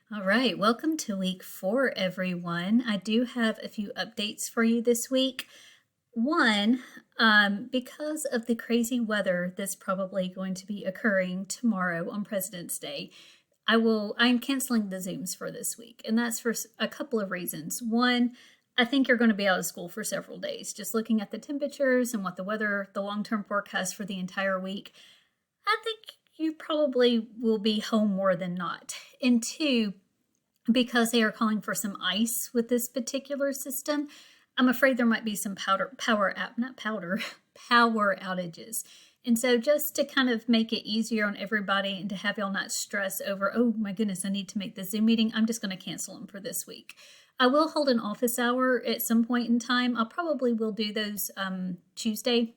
All right, welcome to week 4, everyone. I do have a few updates for you this week. One, because of the crazy weather that's probably going to be occurring tomorrow on President's Day, I'm canceling the Zooms for this week, and that's for a couple of reasons. One, I think you're going to be out of school for several days. Just looking at the temperatures and what the long-term forecast for the entire week, I think you probably will be home more than not. And two, because they are calling for some ice with this particular system, I'm afraid there might be some power outages. And so just to kind of make it easier on everybody and to have y'all not stress over, oh my goodness, I need to make the Zoom meeting, I'm just going to cancel them for this week. I will hold an office hour at some point in time. I probably will do those Tuesday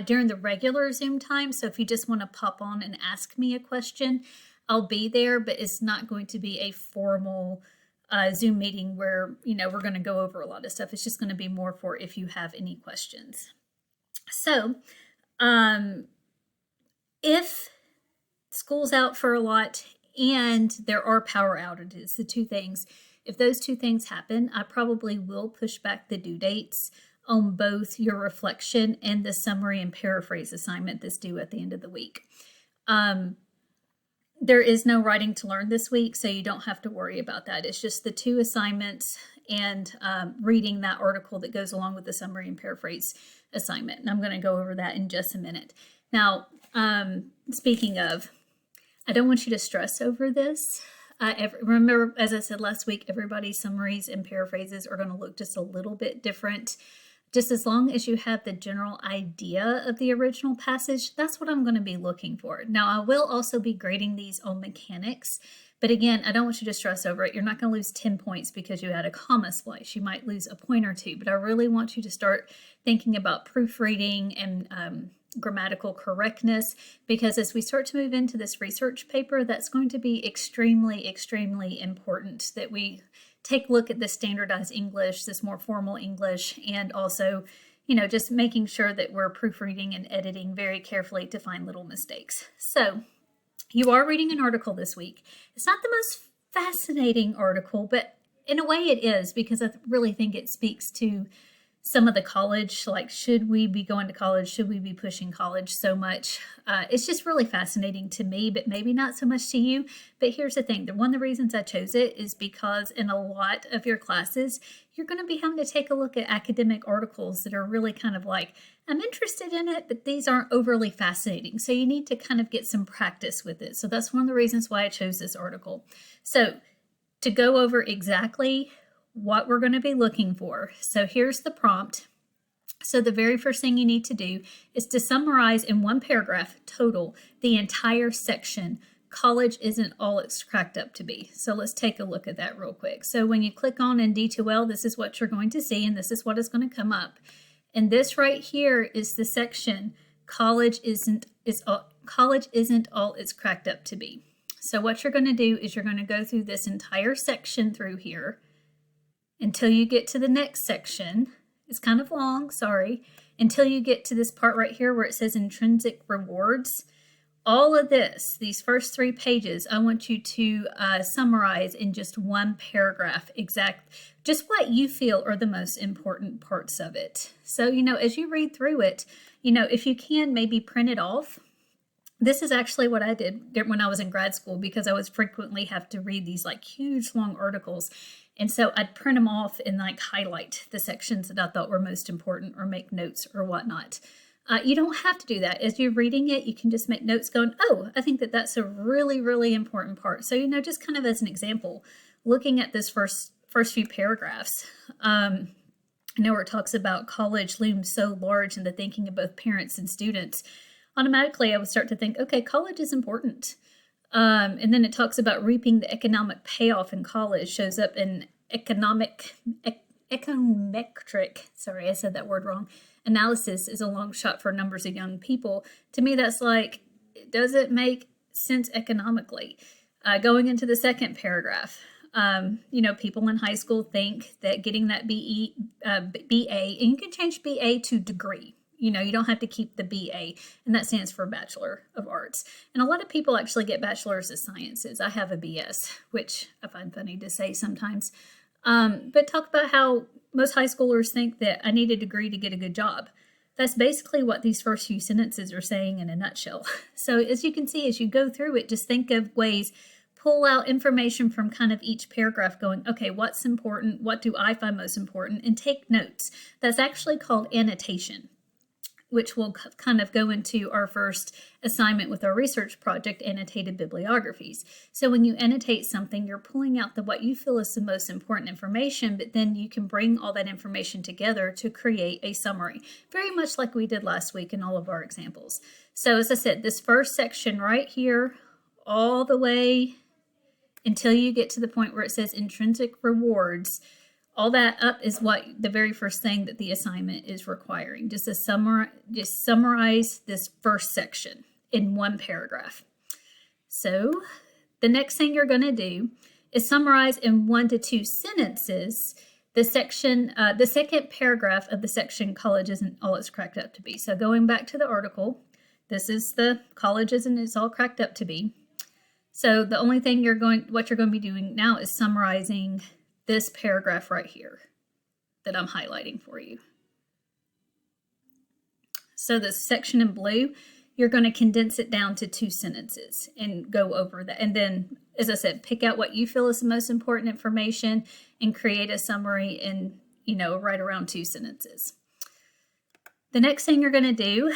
during the regular Zoom time. So if you just want to pop on and ask me a question, I'll be there, but it's not going to be a formal Zoom meeting where, we're going to go over a lot of stuff. It's just going to be more for if you have any questions. So if school's out for a lot and there are power outages, the two things, if those two things happen, I probably will push back the due dates on both your reflection and the summary and paraphrase assignment that's due at the end of the week. There is no writing to learn this week, so you don't have to worry about that. It's just the two assignments and reading that article that goes along with the summary and paraphrase assignment. And I'm going to go over that in just a minute. Now, speaking of, I don't want you to stress over this. Remember, as I said last week, everybody's summaries and paraphrases are going to look just a little bit different. Just as long as you have the general idea of the original passage, that's what I'm going to be looking for. Now, I will also be grading these on mechanics, but again, I don't want you to stress over it. You're not going to lose 10 points because you had a comma splice. You might lose a point or two, but I really want you to start thinking about proofreading and grammatical correctness, because as we start to move into this research paper, that's going to be extremely, extremely important that we take a look at the standardized English, this more formal English, and also, just making sure that we're proofreading and editing very carefully to find little mistakes. So you are reading an article this week. It's not the most fascinating article, but in a way it is, because I really think it speaks to some of the college, like, should we be going to college? Should we be pushing college so much? It's just really fascinating to me, but maybe not so much to you. But here's the thing. One of the reasons I chose it is because in a lot of your classes, you're going to be having to take a look at academic articles that are really kind of like, I'm interested in it, but these aren't overly fascinating. So you need to kind of get some practice with it. So that's one of the reasons why I chose this article. So to go over exactly what we're going to be looking for. So here's the prompt. So the very first thing you need to do is to summarize in one paragraph total the entire section, college isn't all it's cracked up to be. So let's take a look at that real quick. So when you click on in D2L, this is what you're going to see, and this is what is going to come up. And this right here is the section, college isn't all it's cracked up to be. So what you're going to do is you're going to go through this entire section through here until you get to the next section. It's kind of long, sorry. Until you get to this part right here where it says intrinsic rewards. All of this, these first 3 pages, I want you to summarize in just one paragraph, just what you feel are the most important parts of it. So, as you read through it, if you can, maybe print it off. This is actually what I did when I was in grad school, because I was frequently have to read these like huge long articles. And so I'd print them off and like highlight the sections that I thought were most important or make notes or whatnot. You don't have to do that. As you're reading it, you can just make notes going, oh, I think that's a really, really important part. So, just kind of as an example, looking at this first few paragraphs, I know where it talks about college looms so large in the thinking of both parents and students. Automatically, I would start to think, okay, college is important. And then it talks about reaping the economic payoff in college, shows up in econometric, sorry, I said that word wrong, analysis is a long shot for numbers of young people. To me, that's like, does it make sense economically? Going into the second paragraph, people in high school think that getting that BA, and you can change BA to degree. You don't have to keep the BA, and that stands for Bachelor of Arts. And a lot of people actually get Bachelors of Sciences. I have a BS, which I find funny to say sometimes. But talk about how most high schoolers think that I need a degree to get a good job. That's basically what these first few sentences are saying in a nutshell. So as you can see, as you go through it, just think of ways, pull out information from kind of each paragraph going, okay, what's important? What do I find most important? And take notes. That's actually called annotation, which will kind of go into our first assignment with our research project, annotated bibliographies. So when you annotate something, you're pulling out what you feel is the most important information, but then you can bring all that information together to create a summary, very much like we did last week in all of our examples. So as I said, this first section right here, all the way until you get to the point where it says intrinsic rewards, all that up is what the very first thing that the assignment is requiring. Just summarize this first section in one paragraph. So the next thing you're going to do is summarize in 1 to 2 sentences the second paragraph of the section college isn't all it's cracked up to be. So going back to the article, this is the college isn't it's all cracked up to be. So the only thing what you're going to be doing now is summarizing this paragraph right here that I'm highlighting for you. So this section in blue, you're going to condense it down to 2 sentences and go over that. And then, as I said, pick out what you feel is the most important information and create a summary in, right around 2 sentences. The next thing you're going to do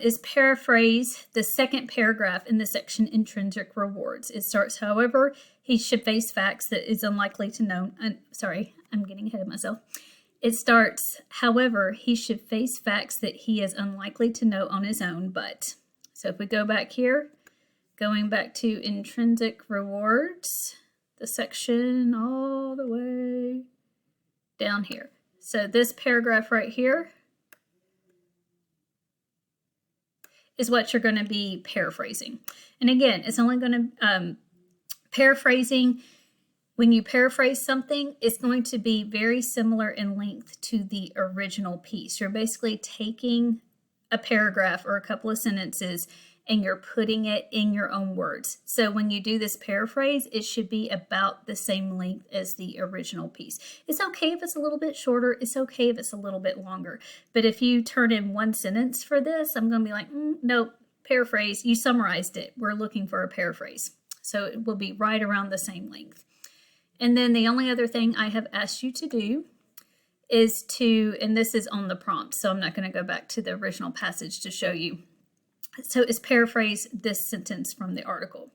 is paraphrase the second paragraph in the section intrinsic rewards. It starts, however, he should face facts that is unlikely to know. Sorry, I'm getting ahead of myself. It starts, however, he should face facts that he is unlikely to know on his own, but. So if we go back here, going back to intrinsic rewards, the section all the way down here. So this paragraph right here is what you're going to be paraphrasing. And again, it's only going to, paraphrasing, when you paraphrase something, it's going to be very similar in length to the original piece. You're basically taking a paragraph or a couple of sentences and you're putting it in your own words. So when you do this paraphrase, it should be about the same length as the original piece. It's okay if it's a little bit shorter. It's okay if it's a little bit longer. But if you turn in 1 sentence for this, I'm going to be like, nope, paraphrase. You summarized it. We're looking for a paraphrase. So it will be right around the same length. And then the only other thing I have asked you to do is and this is on the prompt, so I'm not going to go back to the original passage to show you. So is paraphrase this sentence from the article.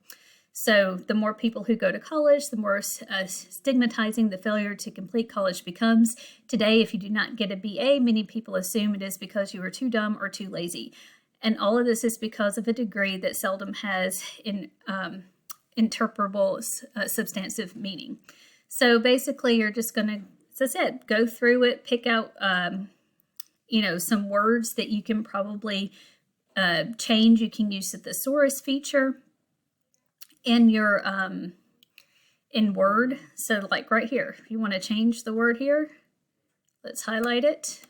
So the more people who go to college, the more stigmatizing the failure to complete college becomes. Today, if you do not get a BA, many people assume it is because you are too dumb or too lazy. And all of this is because of a degree that seldom has interpretable substantive meaning. So basically, you're just going to, as I said, go through it, pick out, some words that you can probably change. You can use the thesaurus feature in your in Word. So like right here, if you want to change the word here, let's highlight it.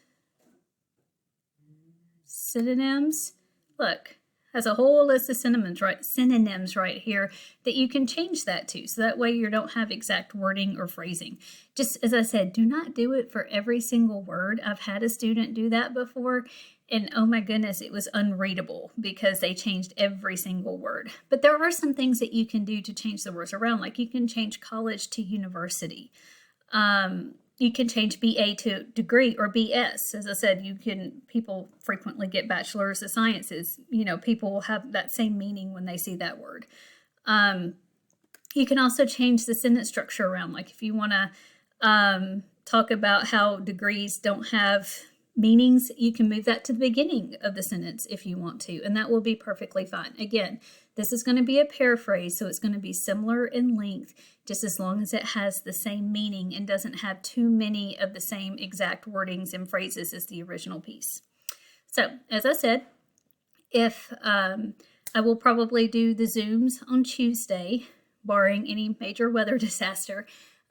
Synonyms. Look, has a whole list of synonyms right here that you can change that to. So that way you don't have exact wording or phrasing. Just as I said, do not do it for every single word. I've had a student do that before, and oh my goodness, it was unreadable because they changed every single word. But there are some things that you can do to change the words around, like you can change college to university. You can change BA to degree or BS. As I said, people frequently get bachelors of sciences. People will have that same meaning when they see that word. You can also change the sentence structure around. Like if you want to talk about how degrees don't have meanings, you can move that to the beginning of the sentence if you want to, and that will be perfectly fine. Again, this is going to be a paraphrase, so it's going to be similar in length, just as long as it has the same meaning and doesn't have too many of the same exact wordings and phrases as the original piece. So, as I said, if I will probably do the Zooms on Tuesday, barring any major weather disaster.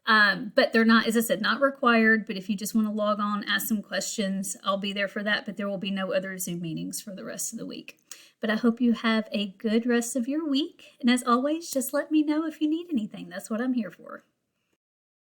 But they're not, as I said, not required. But if you just want to log on, ask some questions, I'll be there for that. But there will be no other Zoom meetings for the rest of the week. But I hope you have a good rest of your week. And as always, just let me know if you need anything. That's what I'm here for.